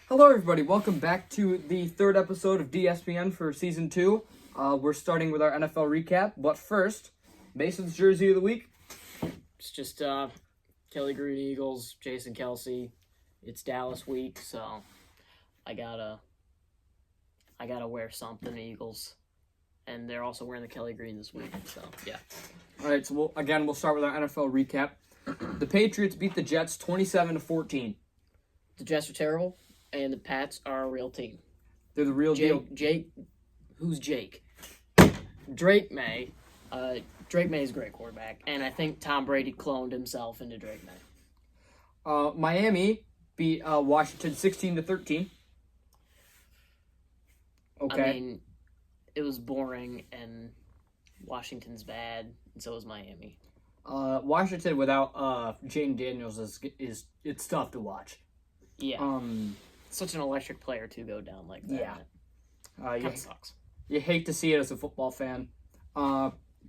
Hello, everybody. Welcome back to the third episode of DSPN for Season 2. We're starting with our NFL recap, but first, Mason's Jersey of the Week. It's just Kelly Green Eagles, Jason Kelsey. It's Dallas week, so I gotta wear something Eagles, and they're also wearing the Kelly Green this week. So yeah. All right, so we'll start with our NFL recap. The Patriots beat the Jets 27-14. The Jets are terrible, and the Pats are a real team. They're the real deal. Who's Jake? Drake May. Drake May is a great quarterback, and I think Tom Brady cloned himself into Drake May. Miami beat Washington 16-13. Okay. I mean, it was boring, and Washington's bad, and so is Miami. Washington without Jaden Daniels is it's tough to watch. Yeah. Such an electric player to go down like that. Yeah. Kind of sucks. You hate to see it as a football fan.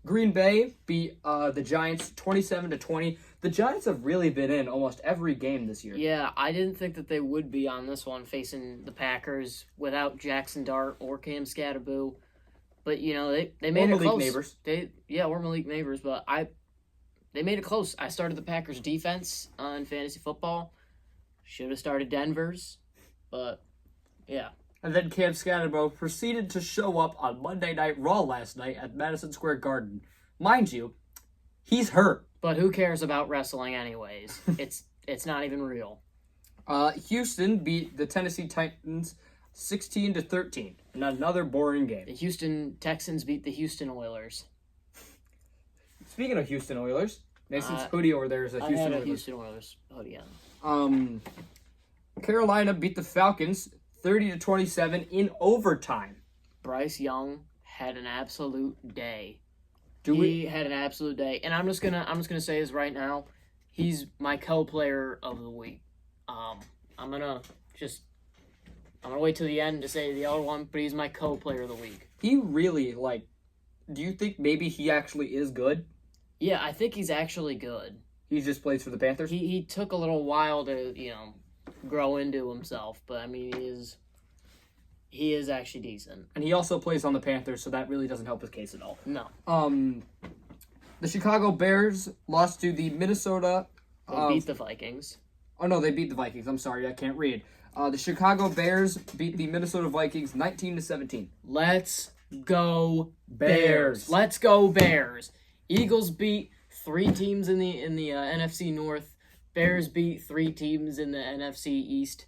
Green Bay beat the Giants 27-20. The Giants have really been in almost every game this year. Yeah, I didn't think that they would be on this one facing the Packers without Jackson Dart or Cam Scatterboo. But, you know, they made it close. Neighbors. We're Malik Neighbors, but they made it close. I started the Packers defense in fantasy football. Should have started Denver's, but yeah. And then Cam Scatterboo proceeded to show up on Monday Night Raw last night at Madison Square Garden. Mind you, he's hurt. But who cares about wrestling anyways? It's not even real. Houston beat the Tennessee Titans 16-13 in another boring game. The Houston Texans beat the Houston Oilers. Speaking of Houston Oilers, Mason's hoodie over there is a Houston Oilers. Houston Oilers hoodie on. Carolina beat the Falcons 30-27 in overtime. Bryce Young had an absolute day. He had an absolute day, and I'm just gonna say this right now. He's my co-player of the week. I'm gonna wait till the end to say the other one, but he's my co-player of the week. He really do you think maybe he actually is good? Yeah, I think he's actually good. He just plays for the Panthers? He took a little while to, grow into himself, but I mean he is actually decent. And he also plays on the Panthers, so that really doesn't help his case at all. No. The Chicago Bears lost to the Minnesota... They beat the Vikings. Oh, no, they beat the Vikings. I'm sorry, I can't read. The Chicago Bears beat the Minnesota Vikings 19-17. Let's go Bears. Let's go Bears. Eagles beat 3 teams in the NFC North. Bears beat 3 teams in the NFC East.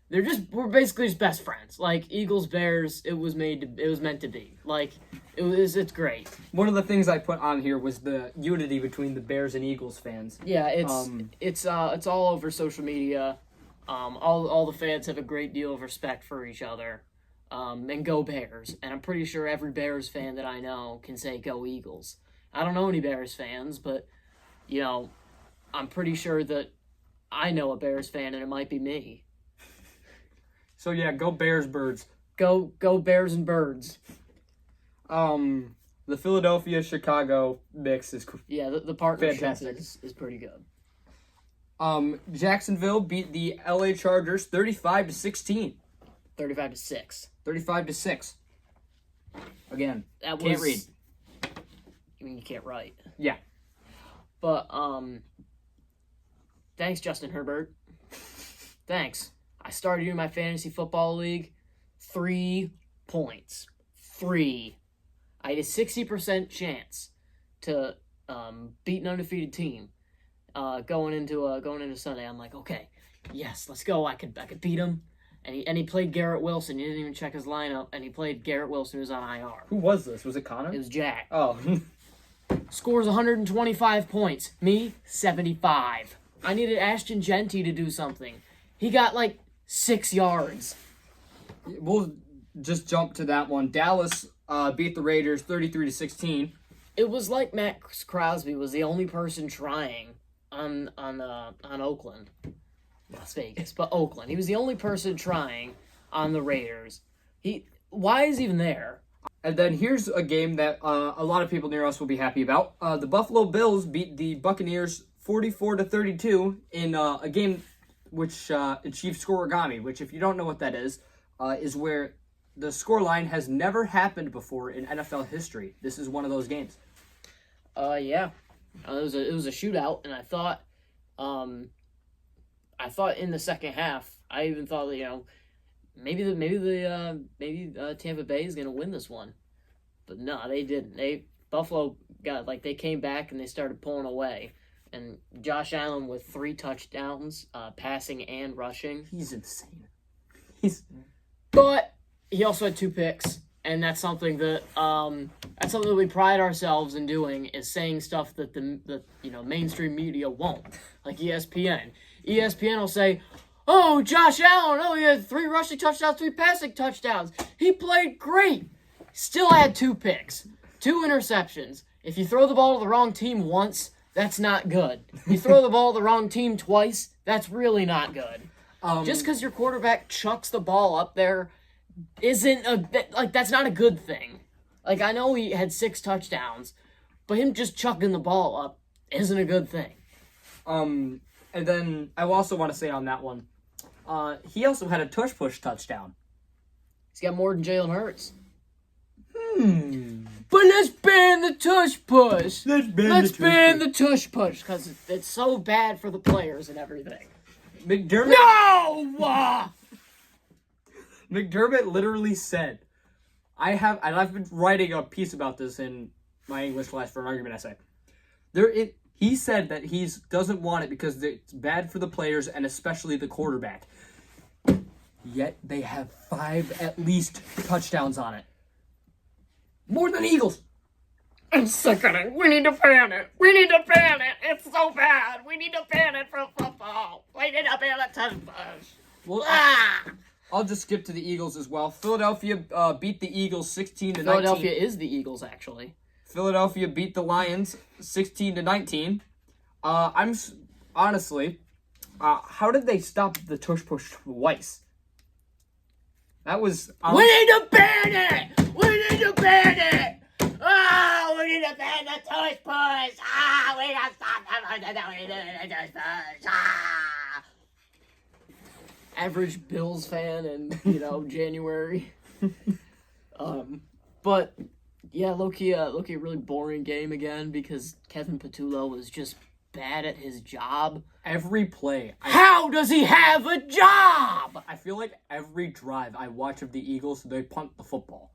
We're basically just best friends. Like Eagles Bears, it was meant to be. Like it's great. One of the things I put on here was the unity between the Bears and Eagles fans. Yeah, it's all over social media. All the fans have a great deal of respect for each other. And go Bears. And I'm pretty sure every Bears fan that I know can say go Eagles. I don't know any Bears fans, but I'm pretty sure that I know a Bears fan, and it might be me. So yeah, go Bears, birds. Go Bears and birds. The Philadelphia-Chicago mix is the partnership fantastic. is pretty good. Jacksonville beat the LA Chargers 35-16. 35-6. 35-6. Again, can't read. I mean, you can't write. Yeah. But, thanks, Justin Herbert. Thanks. I started you in my fantasy football league. 3 points. 3. I had a 60% chance to beat an undefeated team going into Sunday. I'm like, okay, yes, let's go. I could beat him. And he played Garrett Wilson. He didn't even check his lineup, and he played Garrett Wilson, who's on IR. Who was this? Was it Connor? It was Jack. Oh. Scores 125 points. Me, 75. I needed Ashton Genty to do something. He got 6 yards. We'll just jump to that one. Dallas beat the Raiders 33-16. It was like Max Crosby was the only person trying on Oakland. Las Vegas, but Oakland. He was the only person trying on the Raiders. Why is he even there? And then here's a game that a lot of people near us will be happy about. The Buffalo Bills beat the Buccaneers 44-32 in a game which achieves scoregami, which, if you don't know what that is where the score line has never happened before in NFL history. This is one of those games. Yeah. It was a shootout, and I thought in the second half, I even thought that, maybe Tampa Bay is gonna win this one, but no, they didn't. Buffalo they came back and they started pulling away, and Josh Allen with 3 touchdowns, passing and rushing. He's insane. But he also had 2 picks, and that's something that we pride ourselves in doing, is saying stuff that the mainstream media won't, like ESPN. ESPN will say, "Oh, Josh Allen, he had 3 rushing touchdowns, 3 passing touchdowns. He played great. Still had 2 picks, 2 interceptions. If you throw the ball to the wrong team once, that's not good. You throw the ball to the wrong team twice, that's really not good. Just because your quarterback chucks the ball up there that's not a good thing. I know he had 6 touchdowns, but him just chucking the ball up isn't a good thing." And then I also want to say on that one, he also had a tush-push touchdown. He's got more than Jalen Hurts. But let's ban the tush-push. Let's ban the tush-push, because it's so bad for the players and everything. McDermott... No! McDermott literally said, I've been writing a piece about this in my English class for an argument essay. He said that he doesn't want it because it's bad for the players and especially the quarterback. Yet they have 5 at least touchdowns on it. More than the Eagles. I'm sick of it. We need to ban it. It's so bad. We need to ban it from football. We need to ban it to Well, I'll just skip to the Eagles as well. Philadelphia beat the Eagles 16-19. Philadelphia is the Eagles, actually. Philadelphia beat the Lions 16-19. I'm honestly, how did they stop the tush push twice? That was. We need to ban it. We need to ban it. Oh, we need to ban the tush push. We gotta stop them. Average Bills fan in January. But yeah, low-key a really boring game again because Kevin Patullo was just bad at his job. Every play. How does he have a job? I feel like every drive I watch of the Eagles, they punt the football.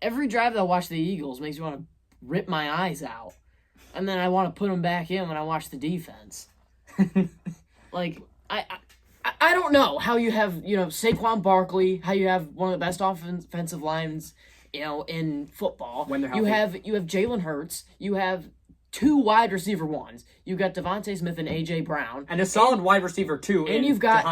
Every drive that I watch the Eagles makes me want to rip my eyes out. And then I want to put them back in when I watch the defense. I don't know how you have, Saquon Barkley, how you have one of the best offensive lines, in football. When they're healthy. You have Jalen Hurts. You have 2 wide receiver ones. You got Devontae Smith and A.J. Brown. And a solid wide receiver, too. And you've got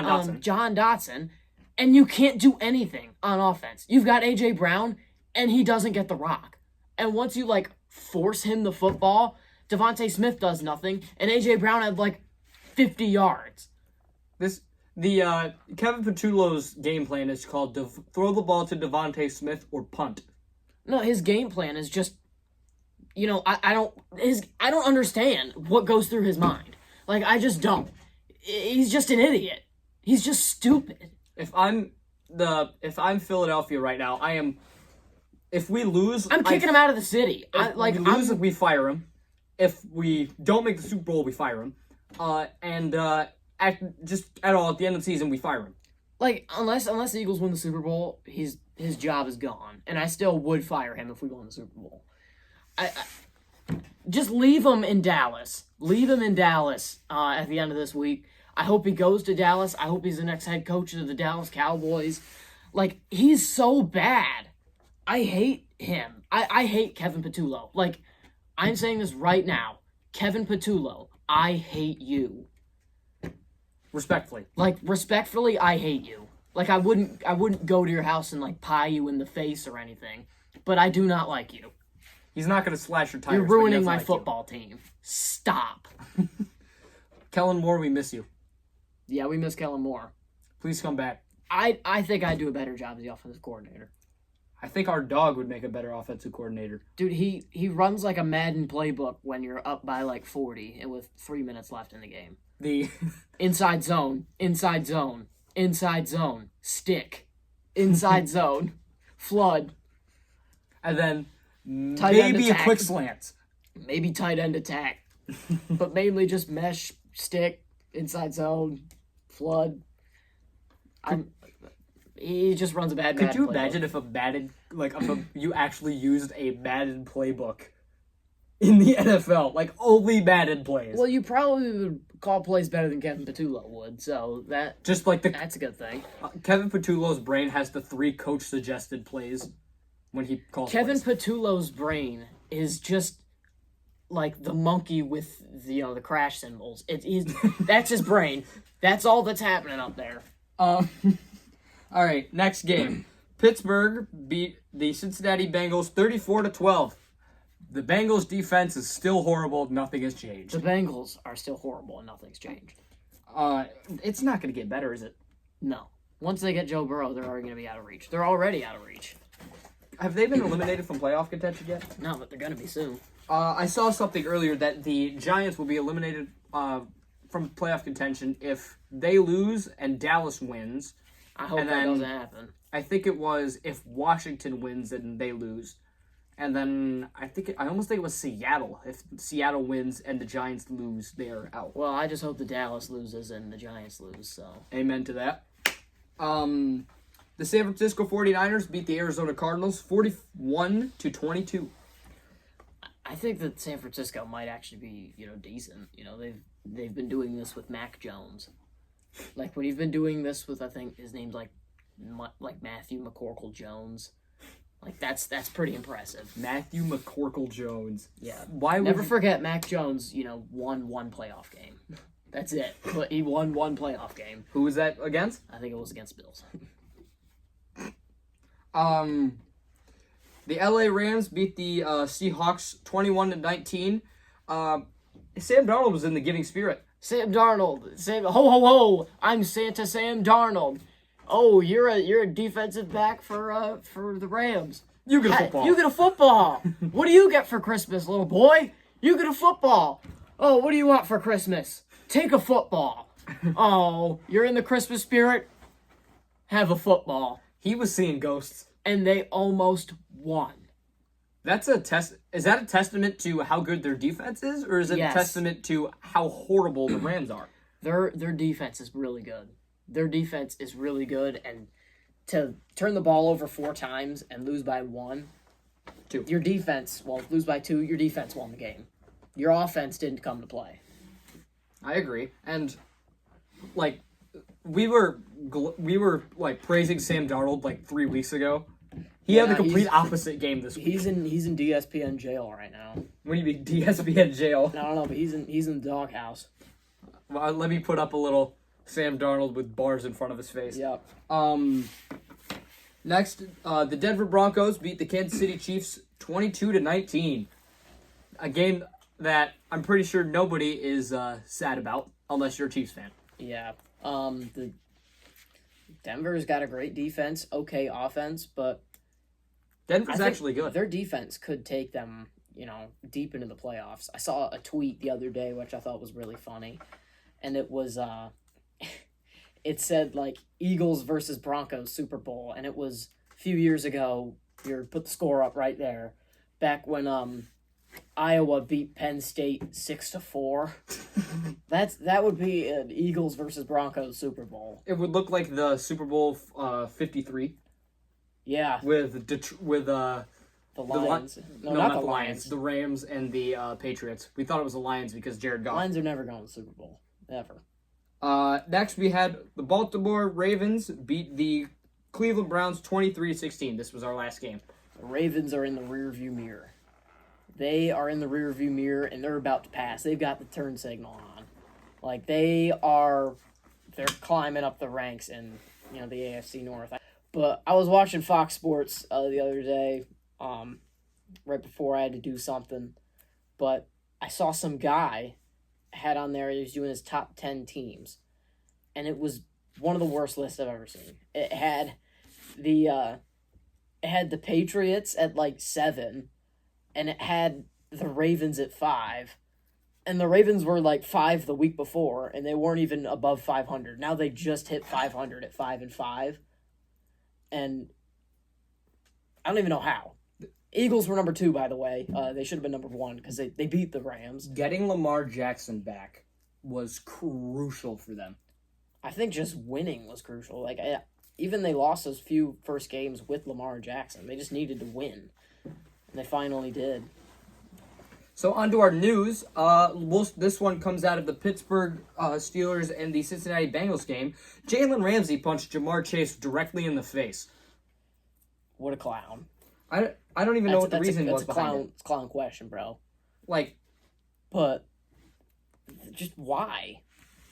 John Dotson. And you can't do anything on offense. You've got A.J. Brown, and he doesn't get the rock. And once you, force him the football, Devontae Smith does nothing. And A.J. Brown had, 50 yards. The Kevin Patullo's game plan is called throw the ball to Devontae Smith or punt. No, his game plan is just, I don't understand what goes through his mind. I just don't. He's just an idiot. He's just stupid. If I'm Philadelphia right now, if we lose, I'm kicking him out of the city. We fire him. If we don't make the Super Bowl, we fire him. At the end of the season, we fire him. Unless the Eagles win the Super Bowl, his job is gone, and I still would fire him if we won the Super Bowl. I just leave him in Dallas. Leave him in Dallas at the end of this week. I hope he goes to Dallas. I hope he's the next head coach of the Dallas Cowboys. He's so bad. I hate him. I hate Kevin Patullo. I'm saying this right now. Kevin Patullo, I hate you. Respectfully. Respectfully, I hate you. I wouldn't go to your house and, pie you in the face or anything. But I do not like you. He's not going to slash your tires. You're ruining my football team. Stop. Kellen Moore, we miss you. Yeah, we miss Kellen Moore. Please come back. I think I'd do a better job as the offensive coordinator. I think our dog would make a better offensive coordinator. Dude, he runs like a Madden playbook when you're up by 40 and with 3 minutes left in the game. The inside zone, inside zone, inside zone, stick, inside zone, flood, and then Tight end maybe a attack. quick slant. maybe tight end attack, but mainly just mesh, stick, inside zone, flood. He just runs a bad. Could you playbook. imagine if you actually used a Madden playbook in the NFL, like only Madden plays? Well, you probably would call plays better than Kevin Petullo would, so Just like that's a good thing. Kevin Petullo's brain has the 3 coach suggested plays when he calls. Kevin plays. Petullo's brain is just like the monkey with the crash symbols. That's his brain. That's all that's happening up there. All right, next game. Pittsburgh beat the Cincinnati Bengals 34-12. The Bengals defense is still horrible. Nothing has changed. The Bengals are still horrible and nothing's changed. It's not going to get better, is it? No. Once they get Joe Burrow, they're already going to be out of reach. They're already out of reach. Have they been eliminated from playoff contention yet? No, but they're going to be soon. I saw something earlier that the Giants will be eliminated from playoff contention if they lose and Dallas wins. I hope And that then- doesn't happen. I think it was if Washington wins and they lose. And then I almost think it was Seattle. If Seattle wins and the Giants lose, they are out. Well, I just hope the Dallas loses and the Giants lose, so. Amen to that. The San Francisco 49ers beat the Arizona Cardinals 41-22. I think that San Francisco might actually be, decent. They've been doing this with Mac Jones. Like when you've been doing this with, I think his name's like Matthew McCorkle Jones. Like that's pretty impressive. Matthew McCorkle Jones. Yeah. Why would Never forget Mac Jones, won one playoff game. That's it. But he won one playoff game. Who was that against? I think it was against Bills. The LA Rams beat the Seahawks 21-19. Sam Darnold was in the giving spirit. Sam Darnold. Ho ho ho! I'm Santa Sam Darnold. Oh, you're a defensive back for the Rams. You get a football. You get a football. What do you get for Christmas, little boy? You get a football. Oh, what do you want for Christmas? Take a football. Oh, you're in the Christmas spirit? Have a football. He was seeing ghosts. And they almost won. That's a test. Is that a testament to how good their defense is, or is it Yes. a testament to how horrible the Rams are? Their defense is really good. Their defense is really good, and to turn the ball over 4 times and lose by 1, 2. your defense, lose by 2, your defense won the game. Your offense didn't come to play. I agree, and like we were praising Sam Darnold 3 weeks ago. He had the complete opposite game this week. He's in DSPN jail right now. When you mean DSPN jail? I don't know, but he's in the doghouse. Well, let me put up a little Sam Darnold with bars in front of his face. Yep. Next, the Denver Broncos beat the Kansas City Chiefs 22-19. A game that I'm pretty sure nobody is sad about, unless you're a Chiefs fan. Yeah. The Denver's got a great defense, okay offense, but Denver's actually good. Their defense could take them, deep into the playoffs. I saw a tweet the other day, which I thought was really funny, and it was, it said, Eagles versus Broncos Super Bowl, and it was a few years ago. Put the score up right there, back when, Iowa beat Penn State 6-4. That would be an Eagles versus Broncos Super Bowl. It would look like the Super Bowl 53. Yeah. With The Lions. Not the Lions. The Rams and the Patriots. We thought it was the Lions because Jared Goff. Lions are never going to the Super Bowl. Ever. Next, we had the Baltimore Ravens beat the Cleveland Browns 23-16. This was our last game. The Ravens are in the rearview mirror. They are in the rearview mirror, and they're about to pass. They've got the turn signal on. They're climbing up the ranks in, the AFC North. But I was watching Fox Sports the other day, right before I had to do something. But I saw some guy had on there, he was doing his top 10 teams. And it was one of the worst lists I've ever seen. It had the Patriots at 7, and it had the Ravens at 5. And the Ravens were like 5 the week before, and they weren't even above 500. Now they just hit 500 at 5-5, and I don't even know how. Eagles were number 2, by the way. They should have been number 1 because they beat the Rams. Getting Lamar Jackson back was crucial for them. I think just winning was crucial. Like even they lost those few first games with Lamar Jackson. They just needed to win, and they finally did. So on to our news. This one comes out of the Pittsburgh Steelers and the Cincinnati Bengals game. Jalen Ramsey punched Jamar Chase directly in the face. What a clown. I don't even know what the reason was behind it. It's a clown question, bro. Like, but just why?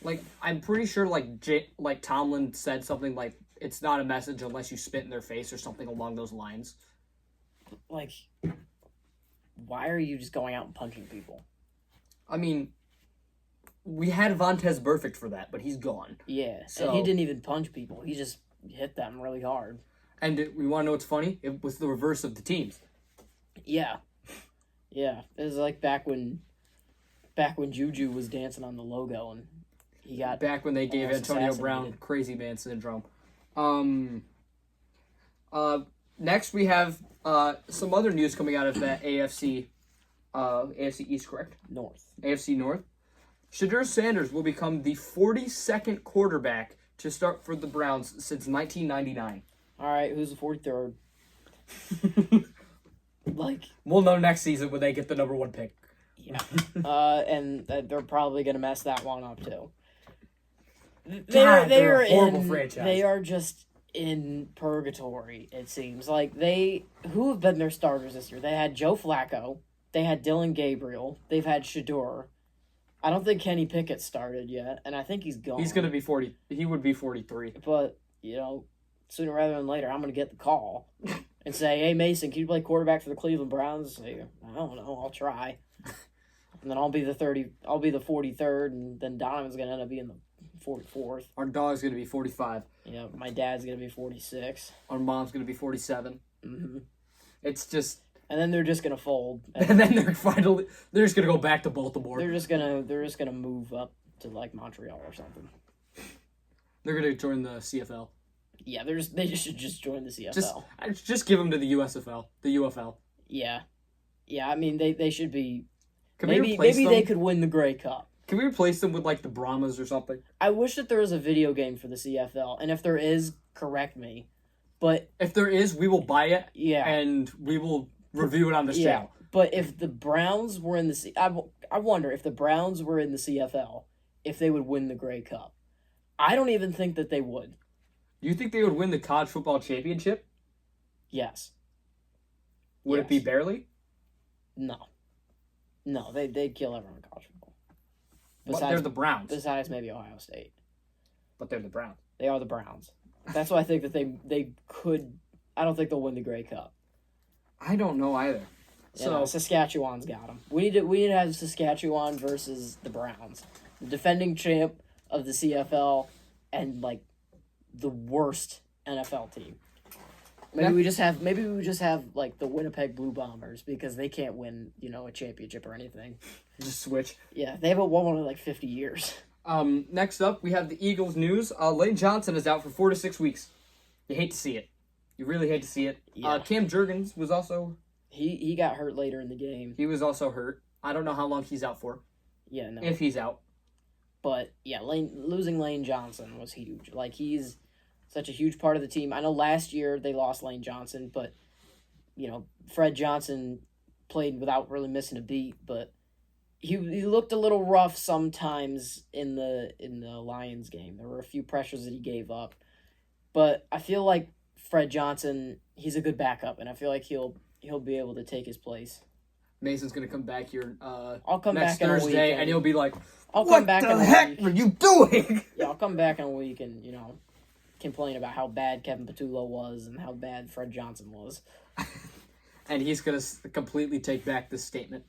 Like, I'm pretty sure like Tomlin said something like, "It's not a message unless you spit in their face" or something along those lines. Like, why are you just going out and punching people? I mean, we had Vontez Burfict for that, but he's gone. Yeah, so, and he didn't even punch people. He just hit them really hard. And we want to know what's funny? It was the reverse of the teams. Yeah. Yeah. It was like back when Juju was dancing on the logo and he got... Back when they gave Antonio Brown crazy man syndrome. Next we have some other news coming out of that AFC East, correct? North. AFC North. Shadur Sanders will become the 42nd quarterback to start for the Browns since 1999. All right, who's the 43rd? We'll know next season when they get the number 1 pick. Yeah. And they're probably going to mess that one up too. They're a horrible franchise. They are just in purgatory, it seems. Like, who have been their starters this year? They had Joe Flacco. They had Dylan Gabriel. They've had Shadur. I don't think Kenny Pickett started yet, and I think he's gone. He's going to be 40. He would be 43. But, sooner rather than later, I'm going to get the call and say, "Hey, Mason, can you play quarterback for the Cleveland Browns?" Say, "I don't know. I'll try." And then I'll be the 43rd, and then Donovan's going to end up being the 44th. Our dog's going to be 45. Yeah, my dad's going to be 46. Our mom's going to be 47. Mm-hmm. It's just... And then they're just going to fold. And then they're just going to go back to Baltimore. They're just going to move up to, like, Montreal or something. They're going to join the CFL. Yeah, they should just join the CFL. Just give them to the USFL, the UFL. Yeah. Yeah, I mean, they should be... Maybe they could win the Grey Cup. Can we replace them with, like, the Brahmas or something? I wish that there was a video game for the CFL, and if there is, correct me. But if there is, we will buy it, yeah, and we will review it on this channel. But if the Browns were in the I wonder if the Browns were in the CFL, if they would win the Grey Cup. I don't even think that they would. You think they would win the college football championship? Yes. Would it be barely? No, they'd kill everyone in college football. But they're the Browns. Besides maybe Ohio State. But they're the Browns. They are the Browns. That's why I think that they could... I don't think they'll win the Grey Cup. I don't know either. So Saskatchewan's got them. We need to have Saskatchewan versus the Browns. The defending champ of the CFL and, like, the worst NFL team. Maybe we just have like the Winnipeg Blue Bombers because they can't win, a championship or anything. Just switch. Yeah, they haven't won one in like 50 years. Next up, we have the Eagles news. Lane Johnson is out for 4 to 6 weeks. You hate to see it. You really hate to see it. Yeah. Cam Jurgens was also... He got hurt later in the game. He was also hurt. I don't know how long he's out for. Yeah, no. If he's out. But, yeah, losing Lane Johnson was huge. Like, he's such a huge part of the team. I know last year they lost Lane Johnson, but, Fred Johnson played without really missing a beat, but he looked a little rough sometimes in the Lions game. There were a few pressures that he gave up. But I feel like Fred Johnson, he's a good backup, and I feel like he'll be able to take his place. Mason's going to come back here I'll come next back Thursday, and he'll be like, what the heck are you doing? Yeah, I'll come back in a week and, complain about how bad Kevin Patullo was and how bad Fred Johnson was. And he's going to completely take back this statement.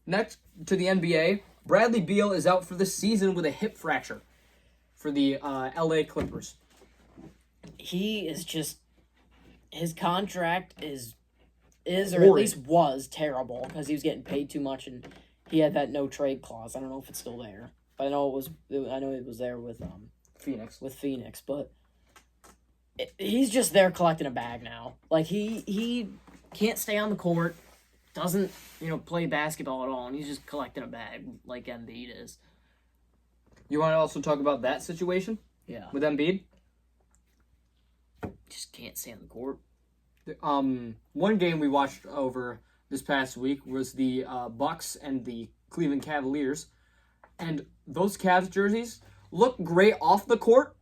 Next to the NBA, Bradley Beal is out for the season with a hip fracture for the LA Clippers. He is just... His contract is or horrid. at least was terrible because he was getting paid too much and he had that no trade clause. I don't know if it's still there, but I know it was there with Phoenix. But he's just there collecting a bag now. Like he can't stay on the court, doesn't play basketball at all, and he's just collecting a bag like Embiid is. You want to also talk about that situation? Yeah, With Embiid? just can't stay on the court. One game we watched over this past week was the Bucks and the Cleveland Cavaliers, and those Cavs jerseys look great off the court,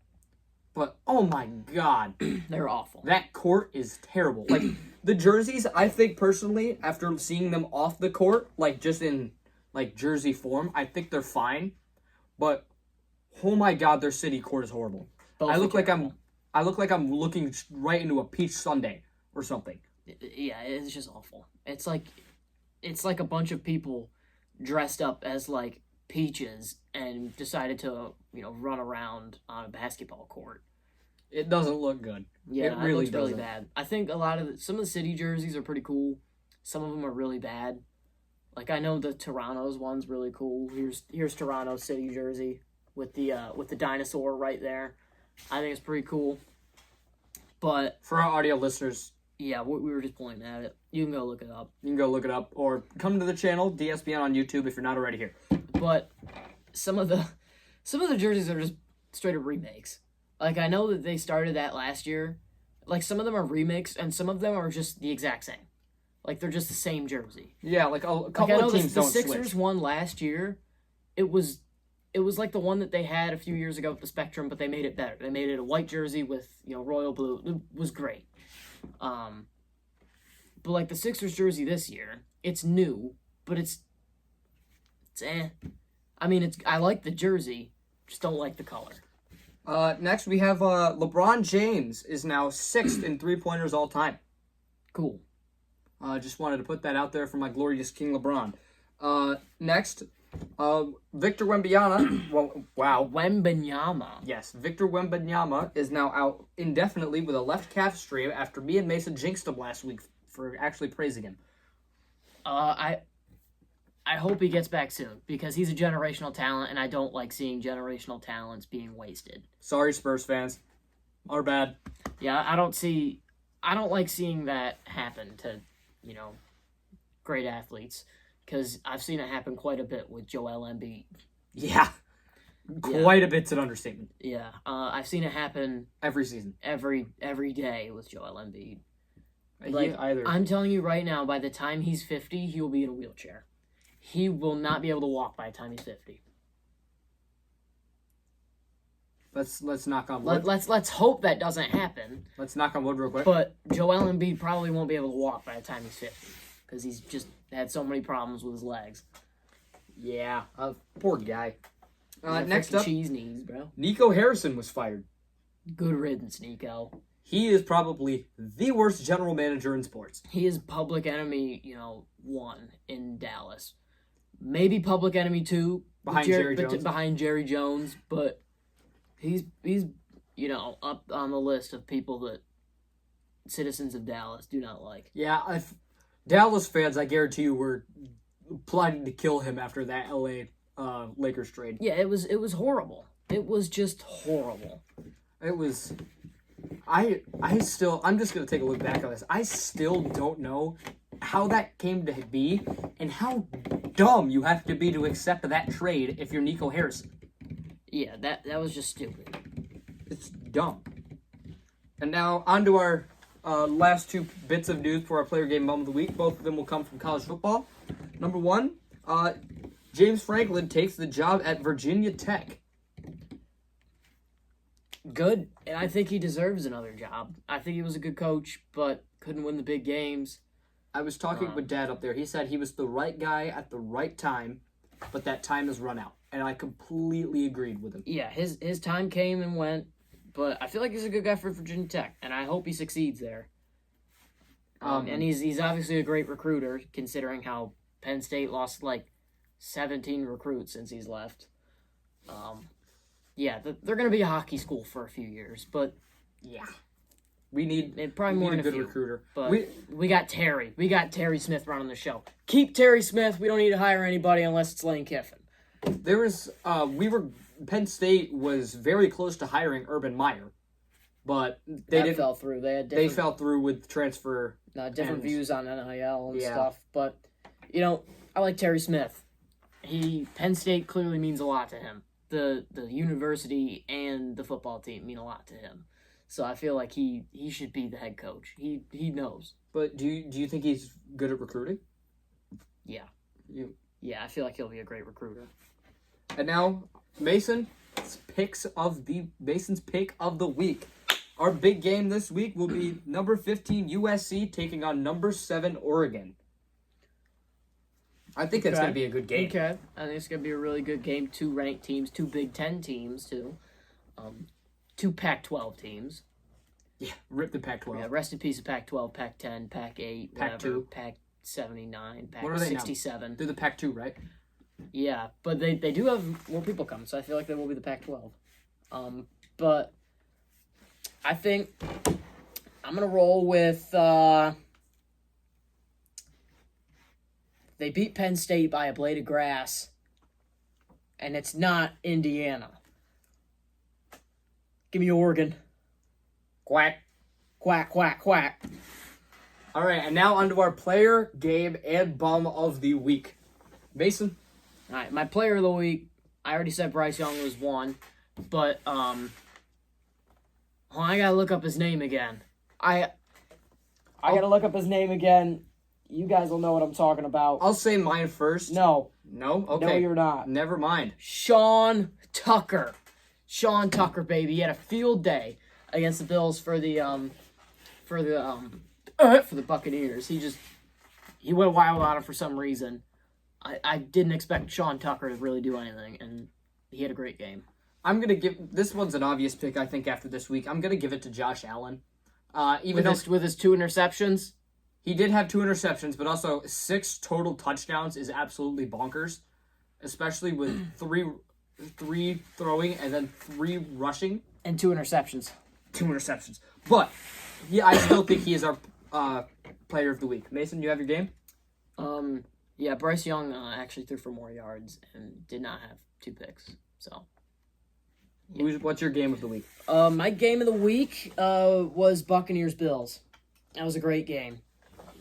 but oh my god, They're awful. that court is terrible. Like the jerseys, I think personally, after seeing them off the court, like just in like jersey form, I think they're fine, but oh my god, their city court is horrible. Both I look are like terrible. I look like I'm looking right into a peach sundae or something. Yeah, it's just awful. It's like a bunch of people dressed up as like peaches and decided to run around on a basketball court. It doesn't look good. Yeah, it really looks really doesn't. bad. I think some of the city jerseys are pretty cool. Some of them are really bad. Like I know the Toronto's one's really cool. Here's Toronto's city jersey with the dinosaur right there. I think it's pretty cool. But For our audio listeners, yeah, we were just pointing at it. You can go look it up. you can go look it up or come to the channel DSPN on YouTube if you're not already here. But some of the jerseys are just straight up remakes. Like I know that they started that last year. Like some of them are remakes and some of them are just the exact same. Like they're just the same jersey. Yeah, like a Like I couple know of teams the don't Sixers switch. won last year. It was like the one that they had a few years ago with the Spectrum, but they made it better. They made it a white jersey with royal blue. It was great. But like the Sixers jersey this year, it's new, but it's eh. I mean, I like the jersey, just don't like the color. Next we have LeBron James is now 6th in 3-pointers all time. Cool. Just wanted to put that out there for my glorious King LeBron. Next, Victor Wembanyama. Wow. Wembanyama. Yes, Victor Wembanyama is now out indefinitely with a left calf strain after me and Mason jinxed him last week for actually praising him. I hope he gets back soon because he's a generational talent, and I don't like seeing generational talents being wasted. Sorry, Spurs fans. Our bad. Yeah, I don't like seeing that happen to, great athletes because I've seen it happen quite a bit with Joel Embiid. Yeah. Quite a bit's an understatement. Yeah, I've seen it happen Every season. every day with Joel Embiid. Either. I'm telling you right now, by the time he's 50, he will be in a wheelchair. He will not be able to walk by the time he's 50. Let's knock on wood. Let's hope that doesn't happen. Let's knock on wood real quick. But Joel Embiid probably won't be able to walk by the time he's 50 because he's just had so many problems with his legs. Yeah, poor guy. Next Freaking up, cheese knees, bro. Nico Harrison was fired. Good riddance, Nico. He is probably the worst general manager in sports. He is public enemy, 1 in Dallas. Maybe public enemy 2 Behind Jerry Jones. Behind Jerry Jones, but he's up on the list of people that citizens of Dallas do not like. Yeah, Dallas fans, I guarantee you, were plotting to kill him after that LA Lakers trade. Yeah, it was horrible. It was just horrible. It was. I'm just gonna take a look back on this. I still don't know how that came to be and how dumb you have to be to accept that trade if you're Nico Harrison. Yeah, that was just stupid. It's dumb. And now on to our last 2 bits of news for our player game moment of the week. Both of them will come from college football. Number 1, James Franklin takes the job at Virginia Tech. Good, and I think he deserves another job. I think he was a good coach, but couldn't win the big games. I was talking with Dad up there. He said he was the right guy at the right time, but that time has run out. And I completely agreed with him. Yeah, his time came and went, but I feel like he's a good guy for Virginia Tech, and I hope he succeeds there. And he's obviously a great recruiter, considering how Penn State lost like 17 recruits since he's left. Yeah, they're going to be a hockey school for a few years, but Yeah. We need Probably more a than good a few, recruiter. But we got Terry. We got Terry Smith running the show. Keep Terry Smith. We don't need to hire anybody unless it's Lane Kiffin. There was Penn State was very close to hiring Urban Meyer, but they fell through. They fell through with transfer. Different views on NIL and Yeah. stuff. But I like Terry Smith. Penn State clearly means a lot to him. The university and the football team mean a lot to him. So I feel like he should be the head coach. He knows. But do you think he's good at recruiting? Yeah. I feel like he'll be a great recruiter. And now Mason's pick of the week. Our big game this week will be number 15 USC taking on number 7 Oregon. I think it's going to be a good game. Okay. I think it's going to be a really good game. 2 ranked teams, 2 Big Ten teams, too. 2 Pac-12 teams. Yeah, rip the Pac-12. Yeah, rest in peace of Pac-12, Pac-10, Pac-8, Pac-2. Pac-79, What are they now? Pac-67. They're the Pac-2, right? Yeah, but they do have more people coming, so I feel like they will be the Pac-12. But I think I'm going to roll with... they beat Penn State by a blade of grass, and it's not Indiana. Give me Oregon. Quack. Quack, quack, quack. All right, and now onto our player, game, and bum of the week. Mason? All right, my player of the week, I already said Bryce Young was one, but I got to look up his name again. I got to look up his name again. You guys will know what I'm talking about. I'll say mine first. No. No? Okay. No, you're not. Never mind. Sean Tucker. Sean Tucker, baby. He had a field day against the Bills for the Buccaneers. He went wild on him for some reason. I didn't expect Sean Tucker to really do anything, and he had a great game. I'm going to give... This one's an obvious pick, I think, after this week. I'm going to give it to Josh Allen. With his 2 interceptions? He did have 2 interceptions, but also 6 total touchdowns is absolutely bonkers, especially with 3 throwing and then 3 rushing. And 2 interceptions. 2 interceptions. But, yeah, I still think he is our player of the week. Mason, you have your game? Yeah, Bryce Young actually threw for more yards and did not have 2 picks. So, yeah. What's your game of the week? My game of the week was Buccaneers-Bills. That was a great game.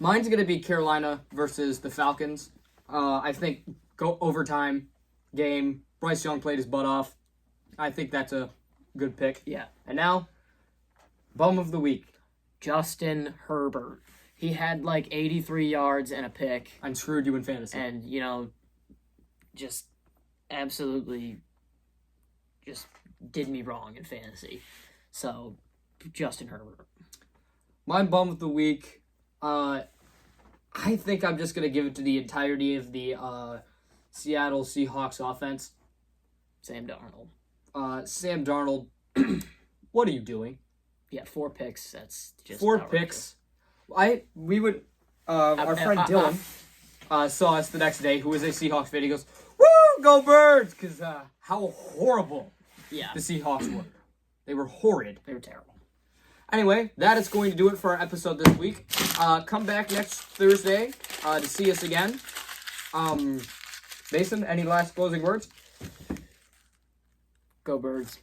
Mine's going to be Carolina versus the Falcons. I think go overtime game. Bryce Young played his butt off. I think that's a good pick. Yeah. And now, bum of the week. Justin Herbert. He had like 83 yards and a pick. I screwed you in fantasy. And, just absolutely just did me wrong in fantasy. So, Justin Herbert. My bum of the week, I think I'm just going to give it to the entirety of the Seattle Seahawks offense. Sam Darnold. Sam Darnold, what are you doing? Yeah, 4 picks. That's just 4 outrageous. picks. Our friend Dylan saw us the next day, who was a Seahawks fan. He goes, "Woo, go Birds!" Because how horrible the Seahawks were. They were horrid. They were terrible. Anyway, that is going to do it for our episode this week. Come back next Thursday to see us again. Mason, any last closing words? Go Birds.